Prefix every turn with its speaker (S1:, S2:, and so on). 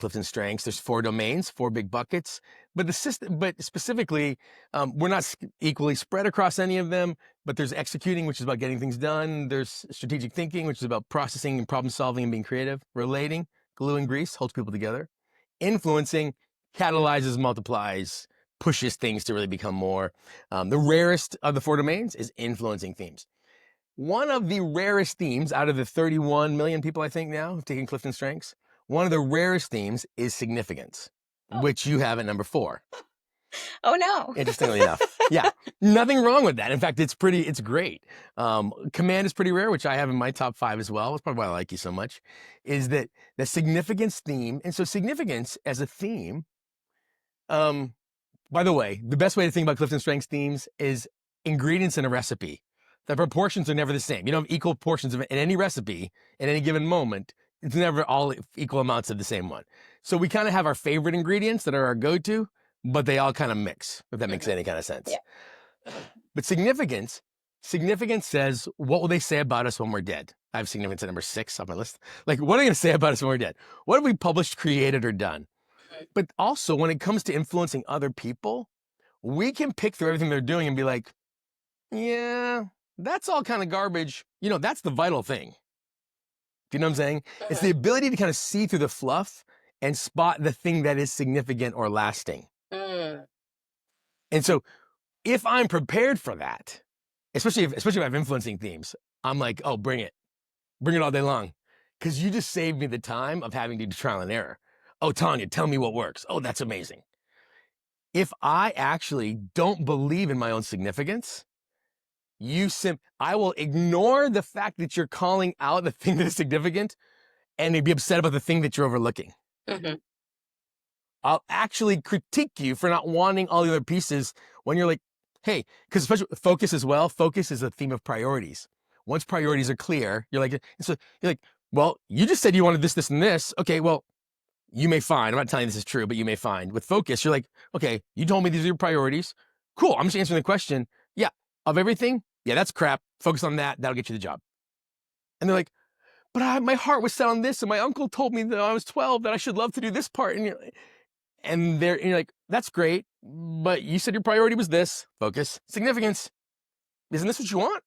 S1: CliftonStrengths, there's 4 domains, 4 big buckets, but the system, but specifically, we're not equally spread across any of them, but there's executing, which is about getting things done. There's strategic thinking, which is about processing and problem solving and being creative. Relating, glue and grease, holds people together. Influencing, catalyzes, multiplies, pushes things to really become more. The rarest of the 4 domains is influencing themes. One of the rarest themes out of the 31 million people, I think now, who've taken CliftonStrengths, one of the rarest themes is significance,
S2: Oh.
S1: which you have at number 4.
S2: Oh no.
S1: Interestingly enough. Yeah, nothing wrong with that. In fact, it's great. Command is pretty rare, which I have in my top 5 as well. That's probably why I like you so much, is that the significance theme. And so significance as a theme, by the way, the best way to think about CliftonStrengths themes is ingredients in a recipe. The proportions are never the same. You don't have equal portions of it in any recipe at any given moment. It's never all equal amounts of the same one. So we kind of have our favorite ingredients that are our go-to, but they all kind of mix, if that makes any kind of sense.
S2: Yeah.
S1: But significance says, what will they say about us when we're dead? I have significance at number 6 on my list. Like, what are they going to say about us when we're dead? What have we published, created, or done? But also, when it comes to influencing other people, we can pick through everything they're doing and be like, yeah, that's all kind of garbage. That's the vital thing. Do you know what I'm saying? It's the ability to kind of see through the fluff and spot the thing that is significant or lasting.
S2: Mm.
S1: And so if I'm prepared for that, especially if I have influencing themes, I'm like, oh, bring it all day long. Because you just saved me the time of having to do trial and error. Oh, Tanya, tell me what works. Oh, that's amazing. If I actually don't believe in my own significance, I will ignore the fact that you're calling out the thing that is significant and be upset about the thing that you're overlooking.
S2: Mm-hmm.
S1: I'll actually critique you for not wanting all the other pieces when you're like, hey, because especially focus as well. Focus is a theme of priorities. Once priorities are clear, you're like, well, you just said you wanted this, this, and this. Okay, well, you may find, I'm not telling you this is true, but you may find with focus, you're like, okay, you told me these are your priorities. Cool, I'm just answering the question. Yeah, of everything, yeah, that's crap. Focus on that. That'll get you the job. And they're like, but my heart was set on this, and my uncle told me that I was 12 that I should love to do this part. And you're like, that's great, but you said your priority was this. Focus. Significance. Isn't this what you want?